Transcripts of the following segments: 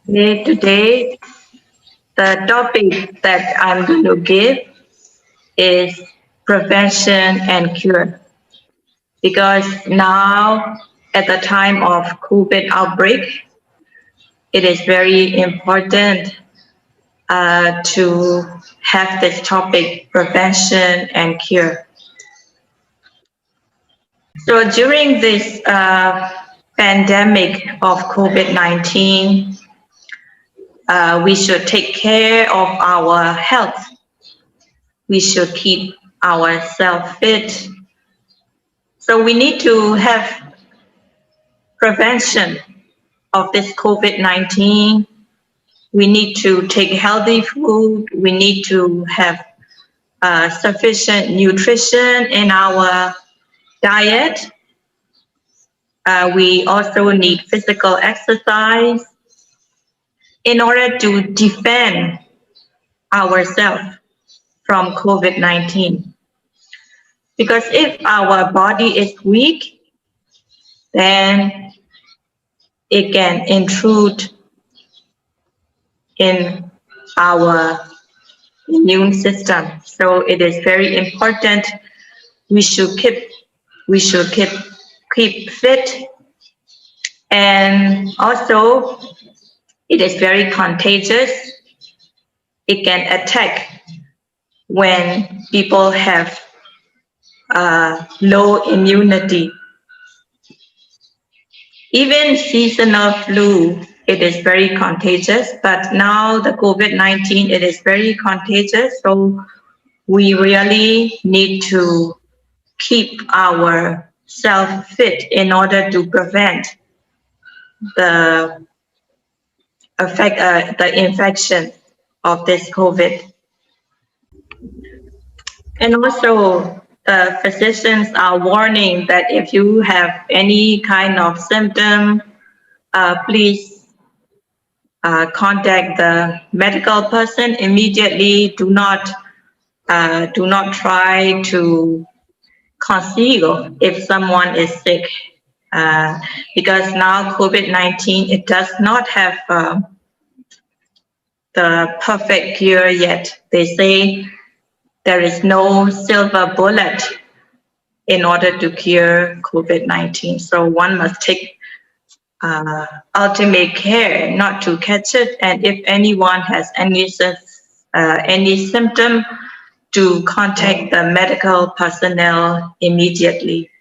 Today, the topic that I'm going to give is prevention and cure. Because now, at the time of COVID outbreak, it is very important to have this topic, prevention and cure. So during this pandemic of COVID-19, we should take care of our health. We should keep ourselves fit. So we need to have prevention of this COVID-19. We need to take healthy food. We need to have sufficient nutrition in our diet. We also need physical exercise in order to defend ourselves from COVID-19. Because if our body is weak, then it can intrude in our immune system. So it is very important. We should keep fit, and also it is very contagious. It can attack when people have low immunity. Even seasonal flu, it is very contagious, but now the COVID-19, it is very contagious. So we really need to keep ourselves fit in order to prevent the infection of this COVID. And also, physicians are warning that if you have any kind of symptom, please contact the medical person immediately. Do not try to conceal if someone is sick, because now COVID-19, it does not have the perfect cure yet. They say there is no silver bullet in order to cure COVID-19. So one must take ultimate care not to catch it. And if anyone has any symptom, to contact the medical personnel immediately.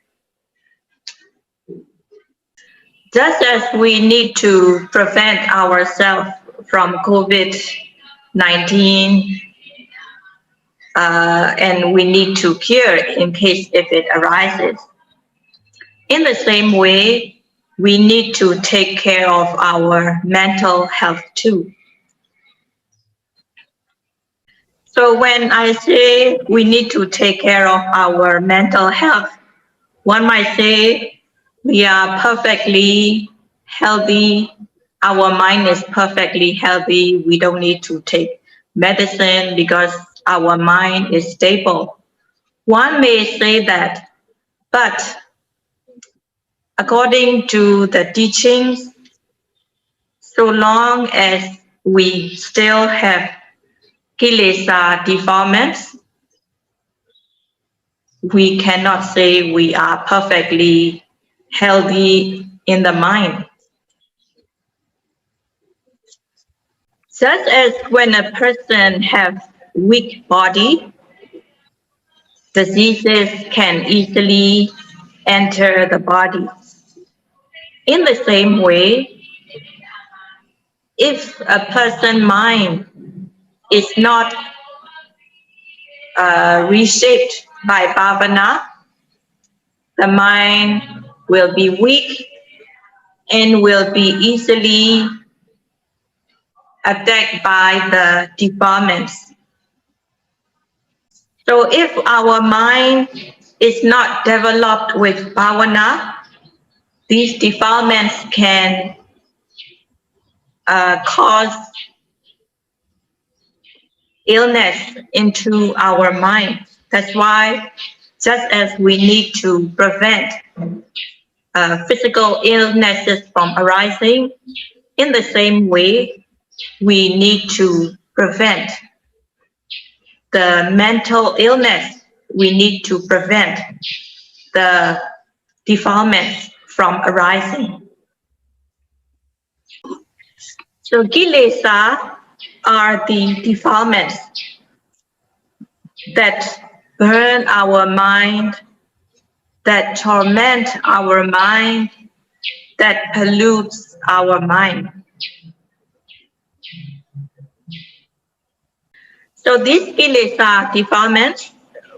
Just as we need to prevent ourselves from COVID-19, and we need to cure in case if it arises. In the same way, we need to take care of our mental health too. So when I say we need to take care of our mental health, one might say we are perfectly healthy. Our mind is perfectly healthy. We don't need to take medicine because our mind is stable. One may say that, but according to the teachings, so long as we still have kilesa defilements, we cannot say we are perfectly healthy in the mind. Just as when a person has weak body, diseases can easily enter the body. In the same way, if a person's mind is not reshaped by bhavana, the mind will be weak and will be easily attacked by the defilements. So if our mind is not developed with bhavana, these defilements can cause illness into our mind. That's why just as we need to prevent physical illnesses from arising, In the same way, we need to prevent the mental illness. We need to prevent the defilements from arising. So kilesa are the defilements that burn our mind, that torment our mind, that pollutes our mind. So these kilesa defilements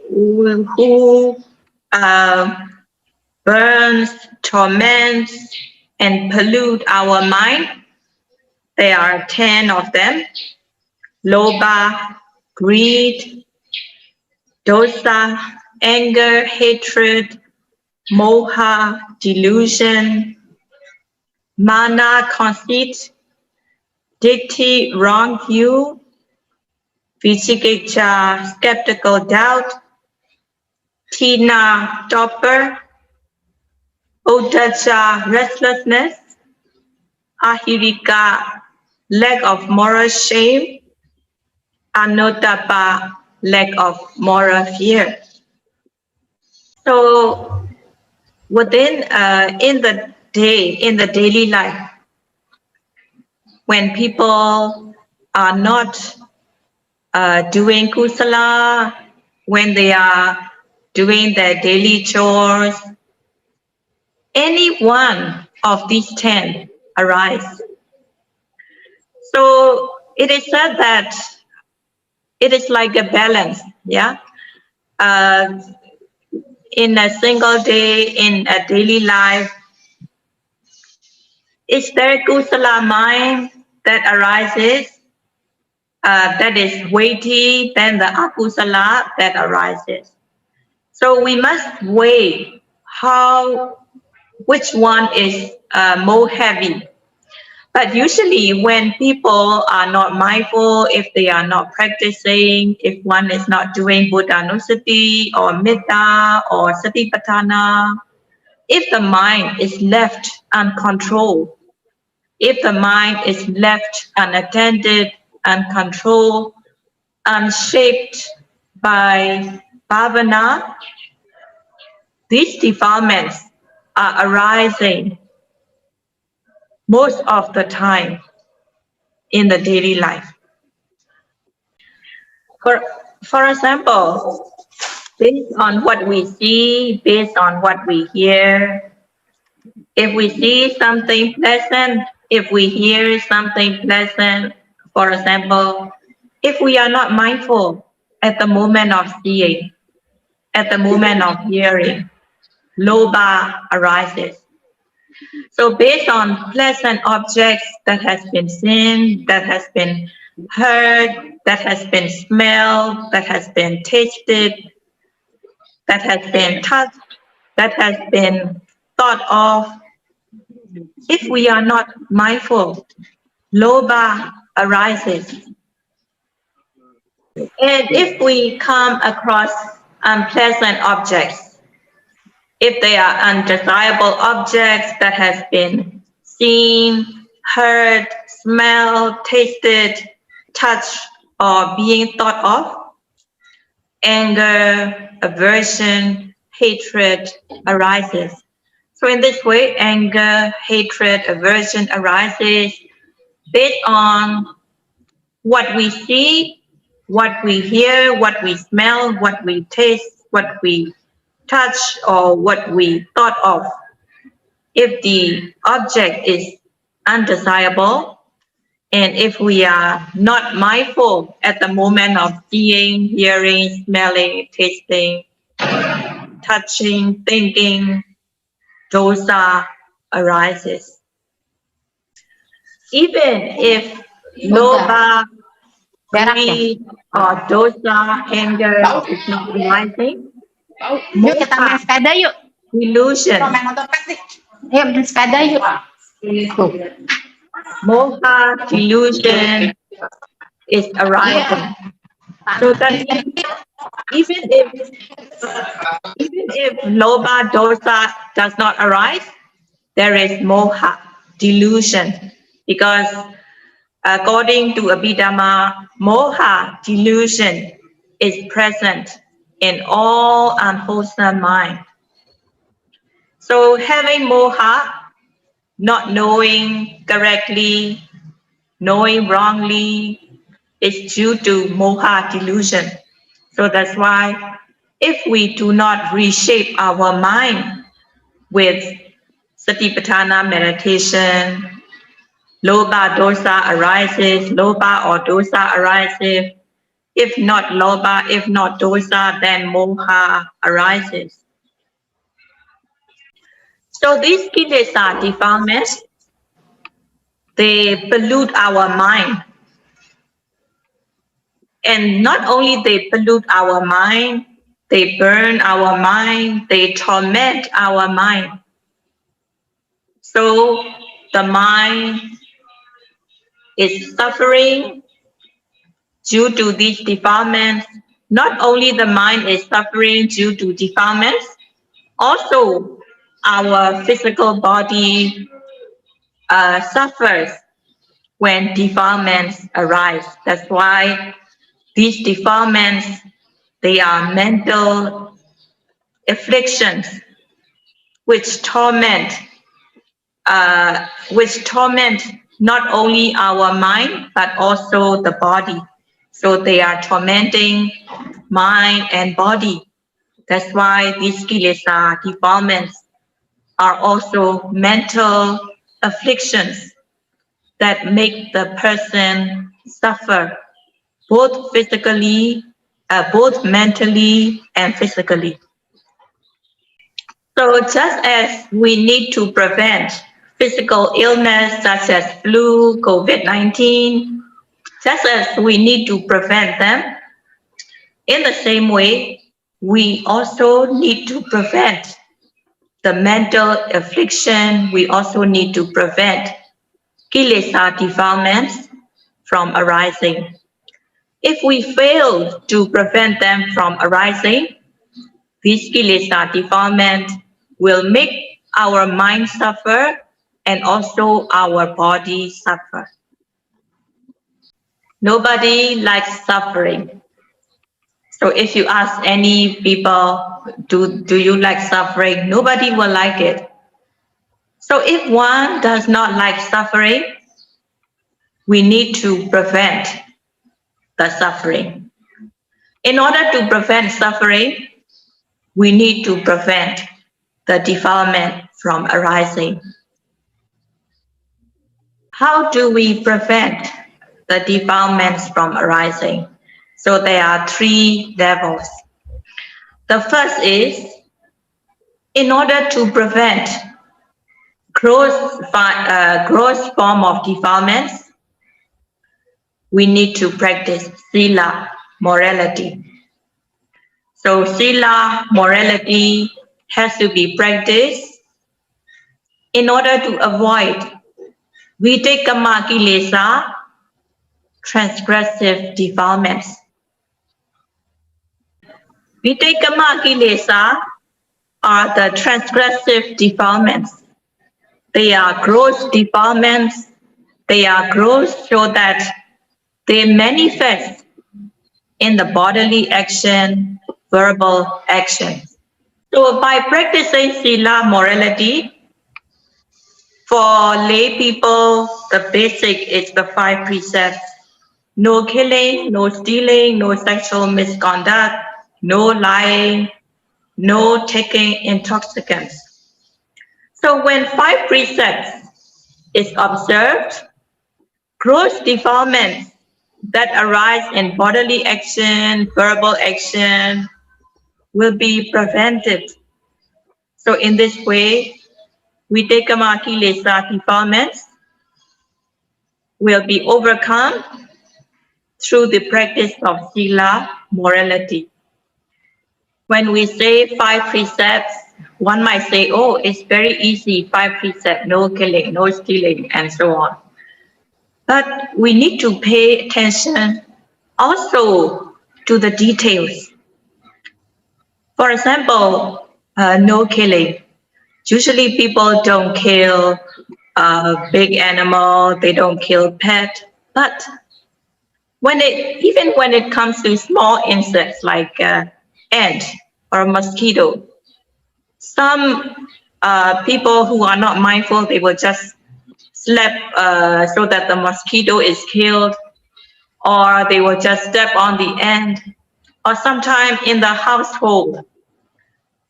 who burns, torments, and pollute our mind, there are 10 of them. Lobha, greed, dosa, anger, hatred, moha, delusion, mana, conceit, ditti, wrong view, vicikiccha, skeptical doubt, tina, torpor, uddhacca, restlessness, ahirika, lack of moral shame, anuttappa, lack of moral fear. So within in the daily life, when people are not doing kusala, when they are doing their daily chores, any one of these 10 arise. So it is said that it is like a balance, yeah. In a single day, in a daily life, is there kusala mind that arises that is weighty than the akusala that arises? So we must weigh which one is more heavy. But usually when people are not mindful, if they are not practicing, if one is not doing Buddhanusati or Metta or Satipatthana, if the mind is left uncontrolled, if the mind is left unattended, uncontrolled, unshaped by bhavana, these defilements are arising most of the time in the daily life. For example, based on what we see, based on what we hear, if we see something pleasant, if we hear something pleasant, for example, if we are not mindful at the moment of seeing, at the moment of hearing, lobha arises. So based on pleasant objects that has been seen, that has been heard, that has been smelled, that has been tasted, that has been touched, that has been thought of, if we are not mindful, lobha arises. And if we come across unpleasant objects, if they are undesirable objects that has been seen, heard, smelled, tasted, touched, or being thought of, anger, aversion, hatred arises. So in this way, anger, hatred, aversion arises based on what we see, what we hear, what we smell, what we taste, what we touch, or what we thought of. If the object is undesirable, and if we are not mindful at the moment of seeing, hearing, smelling, tasting, touching, thinking, dosa arises. Even if lobha, greed, or dosa, anger is not arising, Yuk kita main sepeda yuk. delusion, Kita main motor pet nih. Yuk main sepeda yuk. Tuh. moha, delusion is arising. So that even if lobha, dosa does not arise, there is moha, delusion. because according to Abhidhamma, moha, delusion, is present in all unwholesome mind. So having moha, not knowing correctly, knowing wrongly, is due to moha delusion. So that's why if we do not reshape our mind with Satipatthana meditation, Lobha dosa arises, Lobha or dosa arises. If not Lobha, if not dosa, then moha arises. So these kilesa defilements, they pollute our mind. And not only they pollute our mind, they burn our mind, they torment our mind. So the mind is suffering due to these defilements. Not only the mind is suffering due to defilements, also our physical body suffers when defilements arise. That's why these defilements, they are mental afflictions which torment not only our mind but also the body. So they are tormenting mind and body. That's why these kilesa defilements are also mental afflictions that make the person suffer both physically, both mentally and physically. So just as we need to prevent physical illness such as flu, COVID-19, just as we need to prevent them, in the same way, we also need to prevent the mental affliction. We also need to prevent kilesa defilements from arising. If we fail to prevent them from arising, these kilesa defilements will make our mind suffer and also our body suffer. Nobody likes suffering. So if you ask any people, do you like suffering? Nobody will like it. So if one does not like suffering, we need to prevent the suffering. In order to prevent suffering, we need to prevent the defilement from arising. How do we prevent the defilements from arising? So there are three levels. The first is, in order to prevent gross form of defilements, we need to practice sila, morality. So sila, morality, has to be practiced in order to avoid vitakama kilesa, transgressive defilements. Vitakama kilesa are the transgressive defilements. They are gross defilements. They are gross so that they manifest in the bodily action, verbal action. So by practicing sila, morality, for lay people, the basic is the 5 precepts. No killing, no stealing, no sexual misconduct, no lying, no taking intoxicants. So when 5 precepts is observed, gross defilements that arise in bodily action, verbal action, will be prevented. So in this way, vitakama kilesa defilements will be overcome through the practice of sila, morality. When we say 5 precepts, one might say, oh, it's very easy, 5 precepts, no killing, no stealing, and so on. But we need to pay attention also to the details. For example, no killing. Usually people don't kill big animal. They don't kill pet. But even when it comes to small insects like ant or mosquito, some people who are not mindful, they will just slap so that the mosquito is killed, or they will just step on the ant, or sometimes in the household,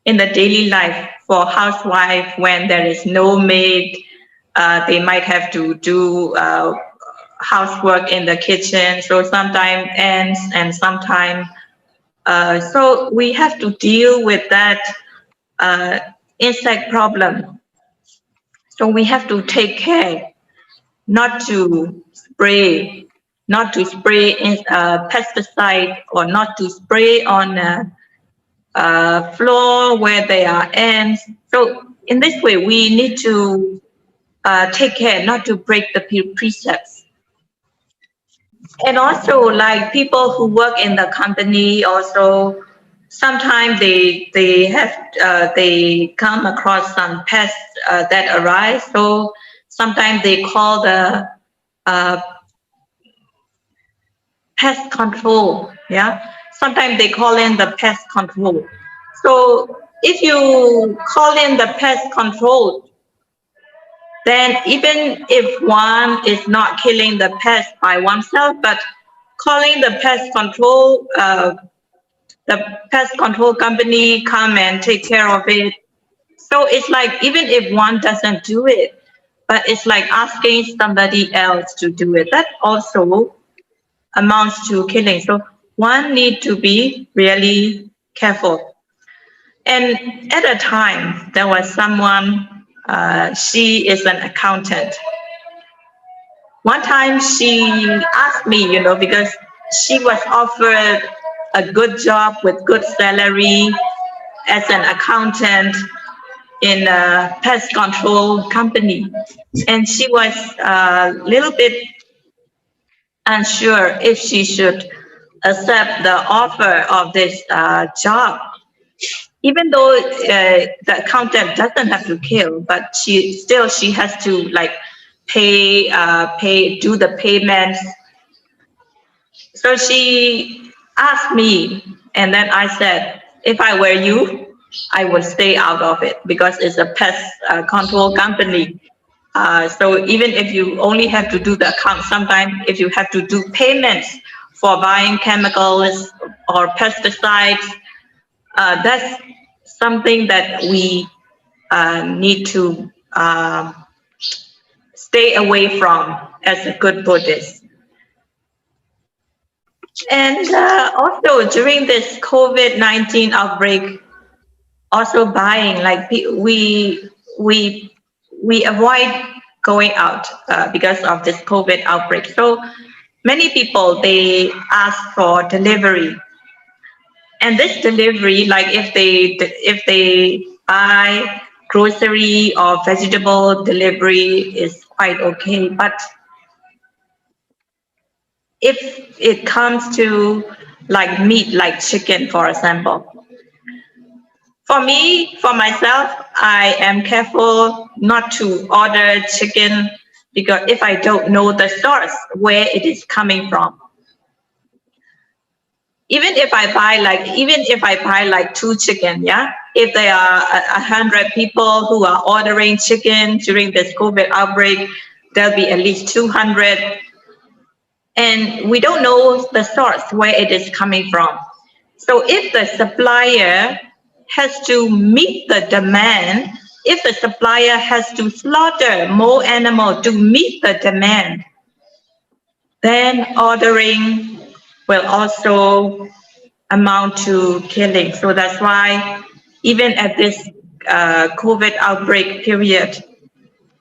in the daily life for housewife, when there is no maid, they might have to do housework in the kitchen. So sometimes ants and sometimes, so we have to deal with that insect problem. So we have to take care not to spray, pesticide, or not to spray on floor where there are ants. So in this way, we need to take care not to break the precepts. And also, like people who work in the company, also sometimes they come across some pests that arise. So sometimes they call the pest control. Yeah, sometimes they call in the pest control. So if you call in the pest control, then even if one is not killing the pest by oneself, but calling the pest control, the pest control company come and take care of it. So it's like, even if one doesn't do it, but it's like asking somebody else to do it. That also amounts to killing. So one need to be really careful. And at a time, there was someone, she is an accountant. One time she asked me, because she was offered a good job with good salary as an accountant in a pest control company. And she was a little bit unsure if she should accept the offer of this job. Even though the accountant doesn't have to kill, but she has to like do the payments. So she asked me, and then I said, if I were you, I would stay out of it because it's a pest control company. So even if you only have to do the account, sometimes if you have to do payments for buying chemicals or pesticides, that's something that we need to stay away from as a good Buddhist. And also during this COVID-19 outbreak, also buying, like we avoid going out because of this COVID outbreak. So many people, they ask for delivery. And this delivery, like if they buy grocery or vegetable delivery, is quite okay. But if it comes to like meat, like chicken, for example, for myself, I am careful not to order chicken because if I don't know the source where it is coming from. Even if I buy like 2 chicken, yeah, if there are 100 people who are ordering chicken during this COVID outbreak, there'll be at least 200. And we don't know the source where it is coming from. So if the supplier has to meet the demand, if the supplier has to slaughter more animals to meet the demand, then ordering will also amount to killing. So that's why even at this COVID outbreak period,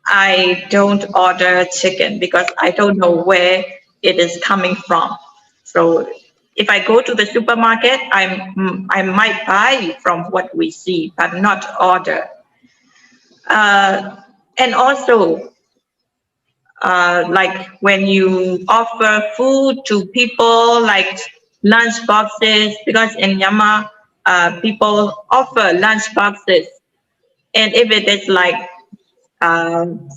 I don't order chicken because I don't know where it is coming from. So if I go to the supermarket, I might buy from what we see, but not order. And also, like when you offer food to people, like lunch boxes, because in Myanmar, people offer lunch boxes. And if it is like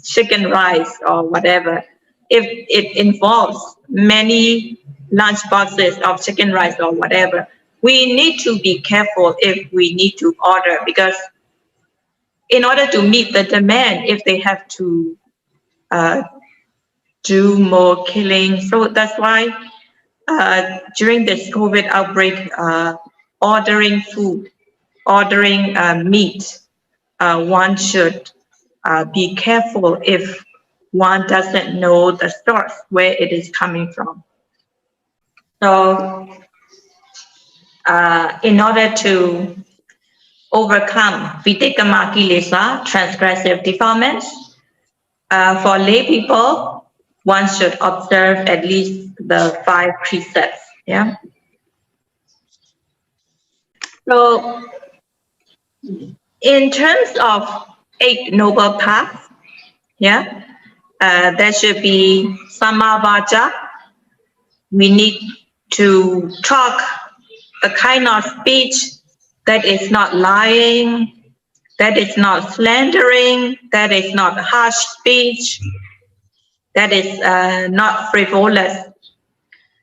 chicken rice or whatever, if it involves many lunch boxes of chicken rice or whatever, we need to be careful if we need to order, because in order to meet the demand, if they have to do more killing. So that's why during this COVID outbreak, ordering food, ordering meat, one should be careful if one doesn't know the source where it is coming from. So in order to overcome vitikama kilesa, transgressive defilements, for lay people, one should observe at least the 5 precepts. Yeah. So in terms of 8 noble paths, yeah, there should be samavaja. We need to talk a kind of speech that is not lying, that is not slandering, that is not harsh speech, that is not frivolous.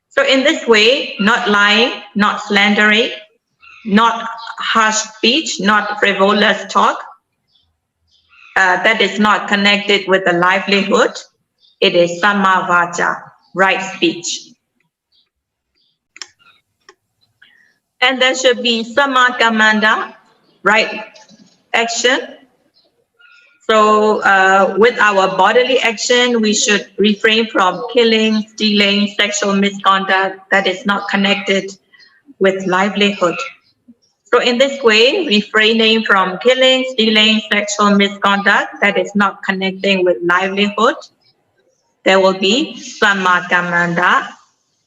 So in this way, not lying, not slandering, not harsh speech, not frivolous talk, that is not connected with the livelihood, it is samavaja, right speech. And there should be samakamanda, right action. So with our bodily action, we should refrain from killing, stealing, sexual misconduct that is not connected with livelihood. So in this way, refraining from killing, stealing, sexual misconduct that is not connecting with livelihood, there will be samakamanda,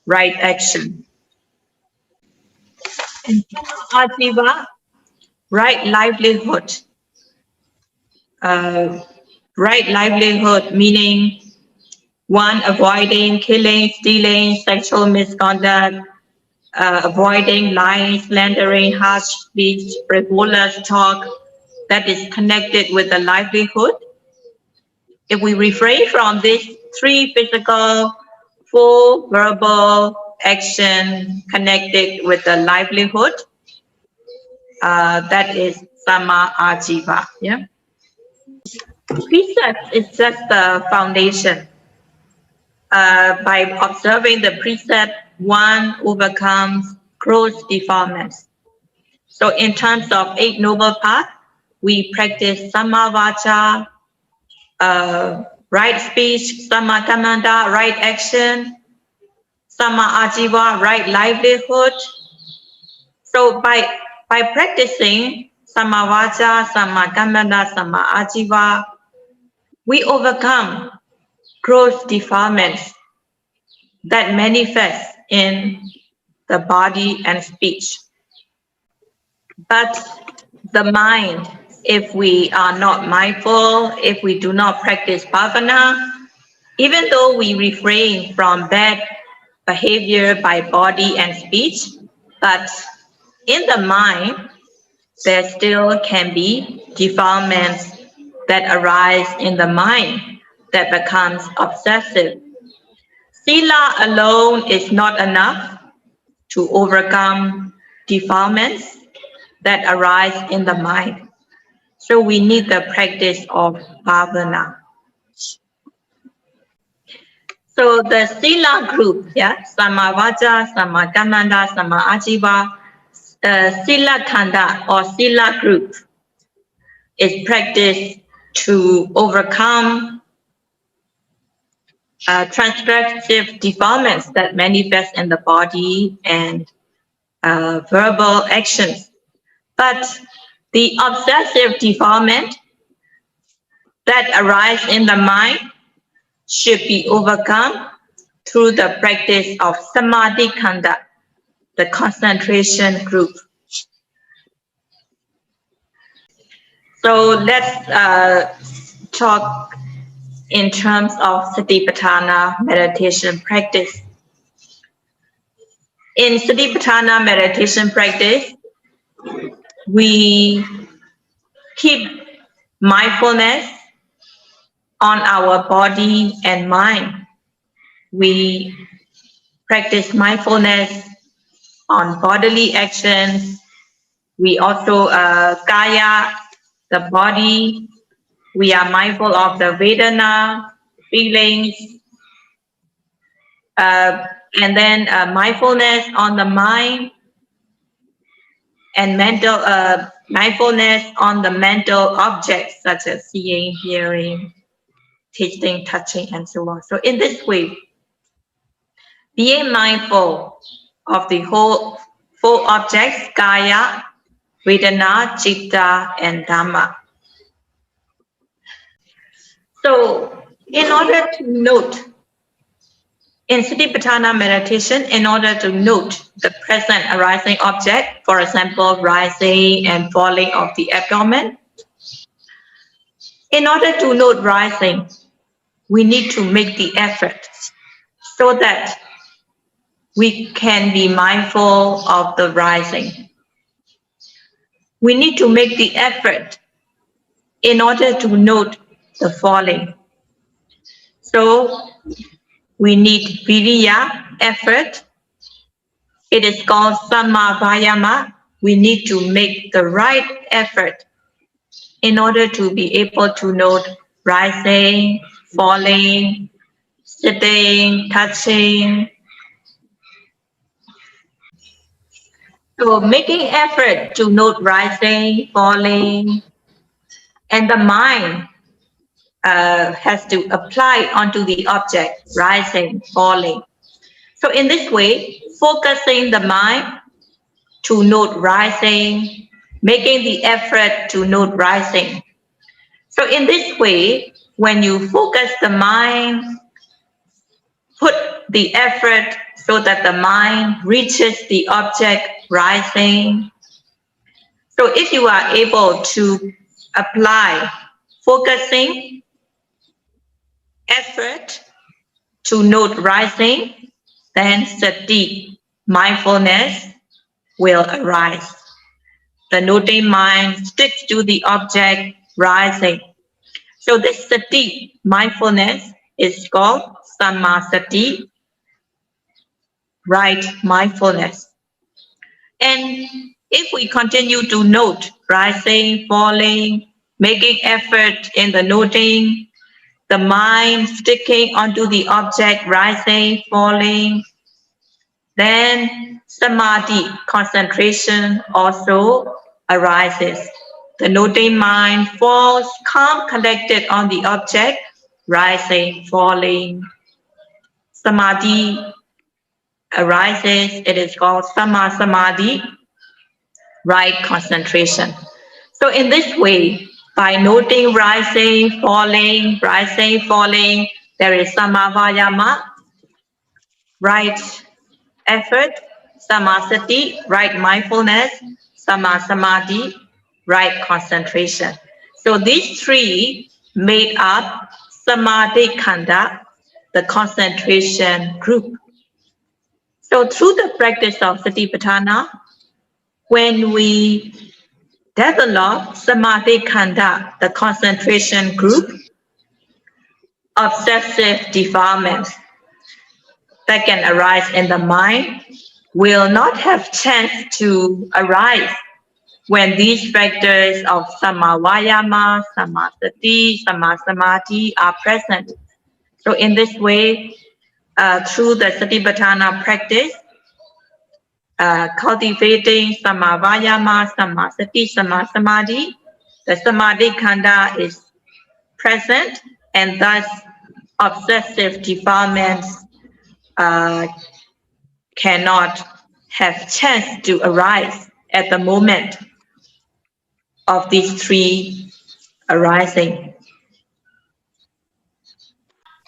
right action. And ajiva, right livelihood. Right livelihood meaning one, avoiding killing, stealing, sexual misconduct, avoiding lying, slandering, harsh speech, frivolous talk that is connected with the livelihood. If we refrain from these 3 physical, 4 verbal action connected with the livelihood, that is sama ajiva. Yeah. Precept is just the foundation. By observing the precept, one overcomes gross defilements. So in terms of 8 noble paths, we practice samavacha, right speech, samakamanda, right action, sama ajiva, right livelihood. So by practicing samavacha, samakamanda, sama ajiva, we overcome gross defilements that manifest in the body and speech. But the mind, if we are not mindful, if we do not practice bhavana, even though we refrain from bad behavior by body and speech, but in the mind, there still can be defilements that arise in the mind that becomes obsessive. Sila alone is not enough to overcome defilements that arise in the mind. So we need the practice of bhavana. So the Sila group, yeah, Samavacha, Samakamanda, Samaajiva, Sila Khanda or Sila group is practiced to overcome transgressive defilements that manifest in the body and verbal actions. But the obsessive defilement that arise in the mind should be overcome through the practice of Samadhi Khanda, the concentration group. So let's talk in terms of Satipatthana meditation practice. In Satipatthana meditation practice, we keep mindfulness on our body and mind. We practice mindfulness on bodily actions. We also kaya, the body. We are mindful of the Vedana, feelings, and then mindfulness on the mind and mental mindfulness on the mental objects such as seeing, hearing, tasting, touching, and so on. So in this way, being mindful of the whole four objects, kaya, vedana, citta, and dhamma. So in order to note in Satipatthana meditation, in order to note the present arising object, for example, rising and falling of the abdomen, in order to note rising, we need to make the effort so that we can be mindful of the rising. We need to make the effort in order to note the falling. So we need viriya, effort. It is called samma vayama. We need to make the right effort in order to be able to note rising, falling, sitting, touching. So making effort to note rising, falling, and the mind has to apply onto the object, rising, falling. So in this way, focusing the mind to note rising, making the effort to note rising. So in this way, when you focus the mind, put the effort so that the mind reaches the object rising. So if you are able to apply focusing, effort to note rising, then sati, mindfulness, will arise. The noting mind sticks to the object rising. So this sati, mindfulness, is called sammasati, right mindfulness. And if we continue to note rising, falling, making effort in the noting, the mind sticking onto the object rising, falling, then samadhi, concentration, also arises. The noting mind falls calm, collected on the object, rising, falling. Samadhi arises. It is called samma samadhi, right concentration. So in this way, by noting rising, falling, there is samma vayama, right effort, samasati, right mindfulness, samma samadhi, right concentration. So these three made up samadhi khanda, the concentration group. So through the practice of Satipatthana, when we develop samadhi khanda, the concentration group, obsessive defilements that can arise in the mind will not have chance to arise when these factors of samma vayama, samma sati, samma samadhi are present. So in this way, through the Satipatthana practice, cultivating samma vayama, samma sati, samma samadhi, the samadhi khanda is present, and thus obsessive defilements cannot have chance to arise at the moment of these three arising.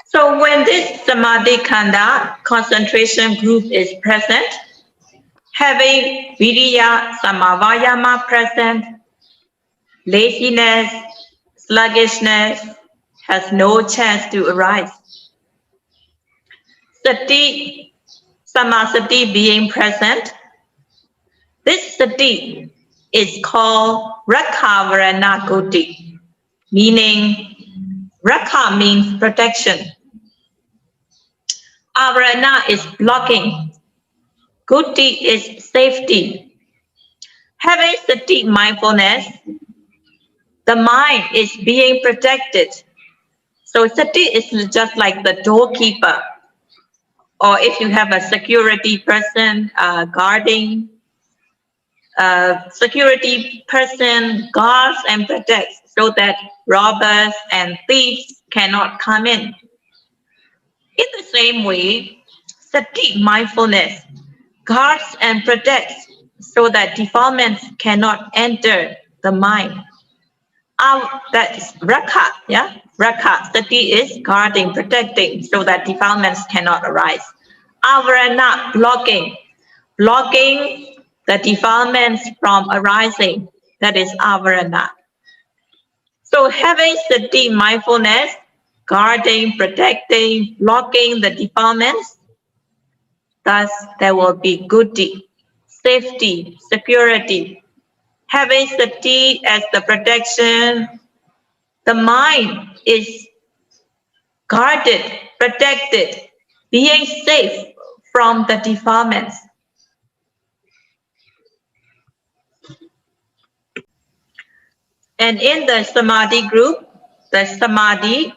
So when this samadhi khanda, concentration group, is present, having viriya, samma vayama present, laziness, sluggishness has no chance to arise. Sati, sammasati being present, this sati is called rakhavarana goti, meaning Rakha means protection. Avarana is blocking. Guti is safety. Having sati mindfulness, the mind is being protected. So sati is just like the doorkeeper. Or if you have a security person guarding, security person guards and protects so that robbers and thieves cannot come in. In the same way, sati mindfulness guards and protects so that defilements cannot enter the mind. That is rakha, yeah? Rakha, sati is guarding, protecting so that defilements cannot arise. Avarana, blocking the defilements from arising. That is avarana. So having sati mindfulness, guarding, protecting, blocking the defilements, thus there will be guti, safety, security. Having sati as the protection, the mind is guarded, protected, being safe from the defilements. And in the samadhi group, the samadhi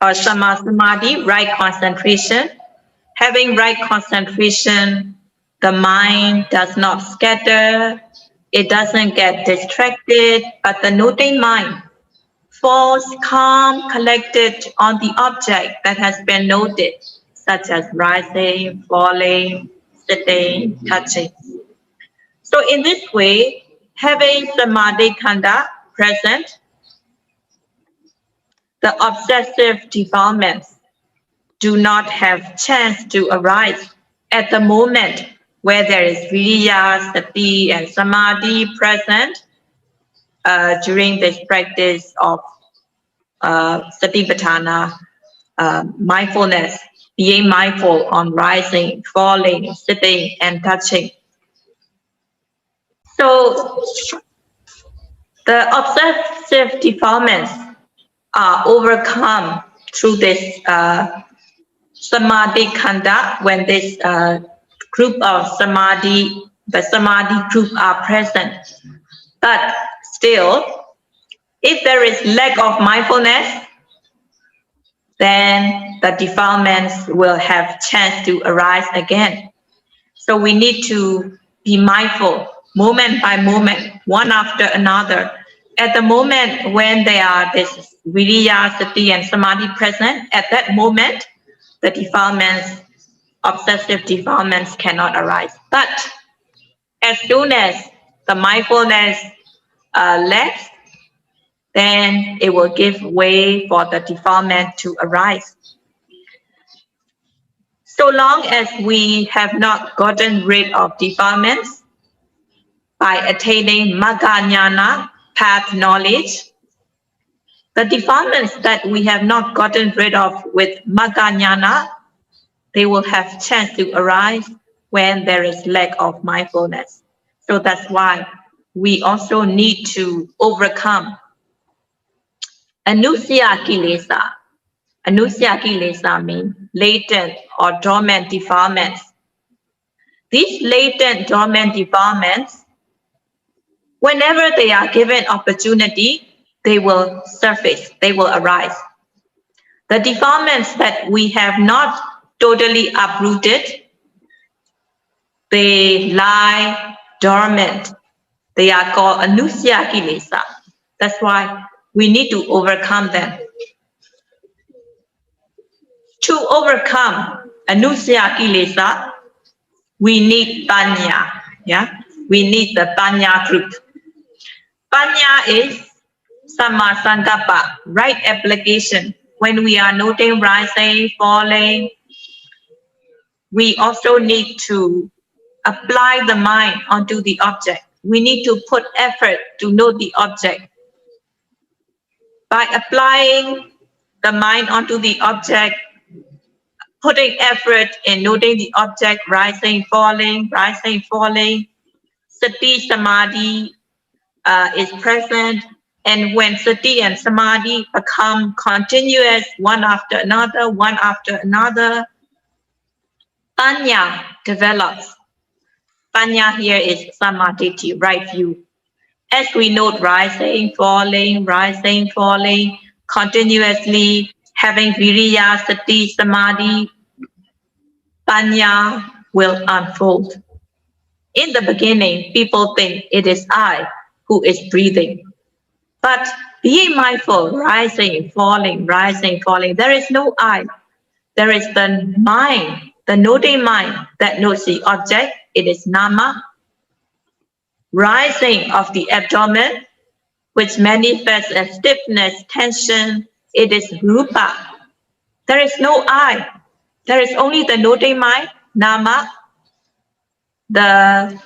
or samadhi, right concentration. Having right concentration, the mind does not scatter, it doesn't get distracted, but the noting mind falls calm, collected on the object that has been noted, such as rising, falling, sitting, touching. So in this way, having samadhi khanda present, the obsessive defilements do not have chance to arise at the moment where there is viriya, sati, and samadhi present during this practice of satipatthana, mindfulness, being mindful on rising, falling, sitting, and touching. So the obsessive defilements are overcome through this samadhi khanda when this group of samadhi, the samadhi group are present. But still, if there is lack of mindfulness, then the defilements will have chance to arise again. So we need to be mindful moment by moment, one after another. At the moment when there are this viriya, sati, and samadhi present, at that moment, the defilements, obsessive defilements cannot arise. But as soon as the mindfulness lacks, then it will give way for the defilement to arise. So long as we have not gotten rid of defilements by attaining magga jnana, path knowledge, the defilements that we have not gotten rid of with magga jnana, they will have chance to arise when there is lack of mindfulness. So that's why we also need to overcome anusaya kilesa. Anusaya kilesa means latent or dormant defilements. These latent dormant defilements, whenever they are given opportunity, they will surface, they will arise. The defilements that we have not totally uprooted, they lie dormant. They are called anusaya kilesa. That's why we need to overcome them. To overcome anusaya kilesa, we need panya. Yeah, we need the panya group. Panya is samma sankappa, right application. When we are noting rising, falling, we also need to apply the mind onto the object. We need to put effort to note the object. By applying the mind onto the object, putting effort in noting the object, rising, falling, sati samadhi is present, And when sati and samadhi become continuous, one after another, panya develops. Panya here is samadhi, right view. As we note rising, falling, continuously having viriya, sati, samadhi, panya will unfold. In the beginning, people think it is I who is breathing. But be mindful, rising, falling. There is no I. There is the mind, the noting mind that knows the object. It is nama. Rising of the abdomen, which manifests as stiffness, tension. It is rupa. There is no I. There is only the noting mind, nama. The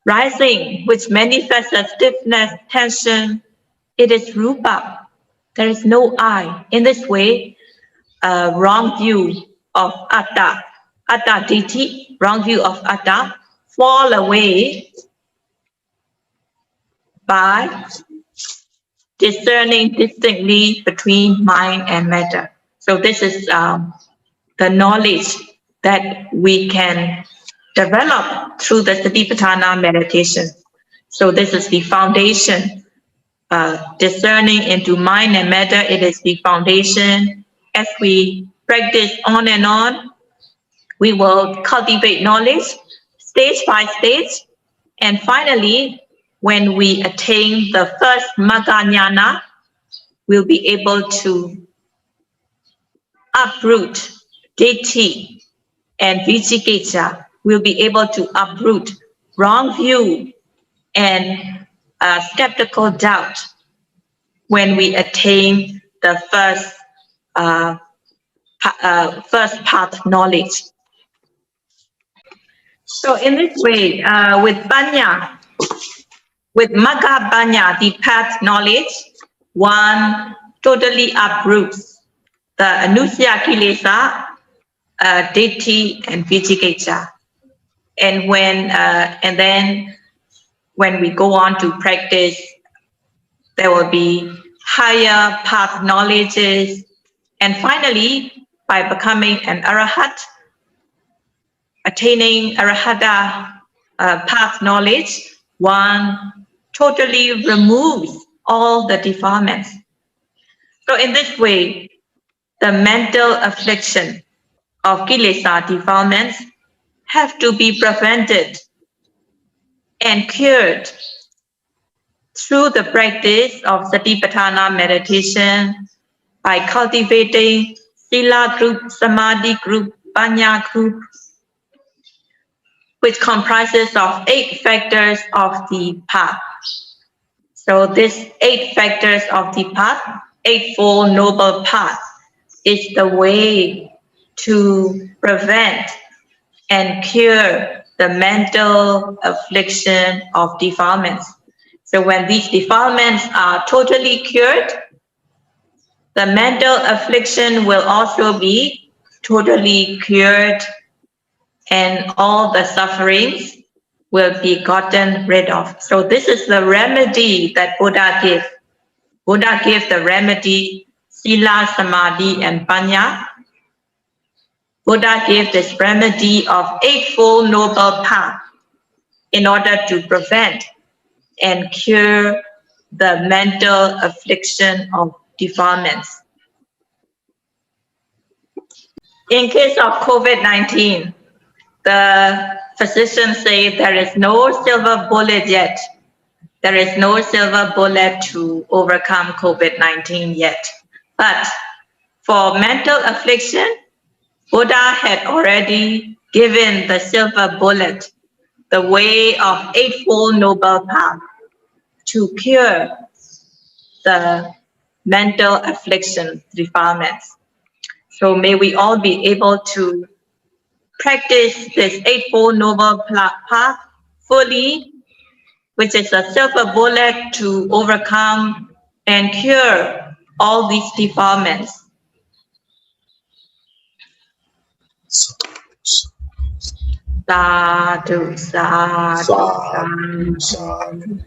rising, which manifests as stiffness, tension. It is rupa. There is no I. In this way, wrong view of atta, atta ditti, wrong view of atta, fall away by discerning distinctly between mind and matter. So this is the knowledge that we can develop through the Satipatthana meditation. So this is the foundation. Discerning into mind and matter, it is the foundation. As we practice on and on, we will cultivate knowledge stage by stage. And finally, when we attain the first Magga Jnana, we'll be able to uproot Ditthi and Vicikiccha. We'll be able to uproot wrong view and skeptical doubt when we attain the first path knowledge. So in this way, with Panya, with Magga Panya, the path knowledge, one totally uproots the Anusaya Kilesa, Ditthi and Vicikiccha. And then when we go on to practice, there will be higher path knowledges. And finally, by becoming an Arahat, attaining Arahata path knowledge, one totally removes all the defilements. So in this way, the mental affliction of Kilesa defilements have to be prevented and cured through the practice of Satipatthana meditation by cultivating Sila group, Samadhi group, Panya group, which comprises of 8 factors of the path. So this 8 factors of the path, Eightfold Noble Path, is the way to prevent and cure the mental affliction of defilements. So when these defilements are totally cured, the mental affliction will also be totally cured and all the sufferings will be gotten rid of. So this is the remedy that Buddha gave. Buddha gave the remedy, Sila, Samadhi and Panya. Buddha gave this remedy of Eightfold Noble Path in order to prevent and cure the mental affliction of defilements. In case of COVID-19, the physicians say there is no silver bullet yet. There is no silver bullet to overcome COVID-19 yet. But for mental affliction, Buddha had already given the silver bullet, the way of Eightfold Noble Path, to cure the mental affliction defilements. So may we all be able to practice this Eightfold Noble Path fully, which is a silver bullet to overcome and cure all these defilements. Sadhu, sadhu, sadhu.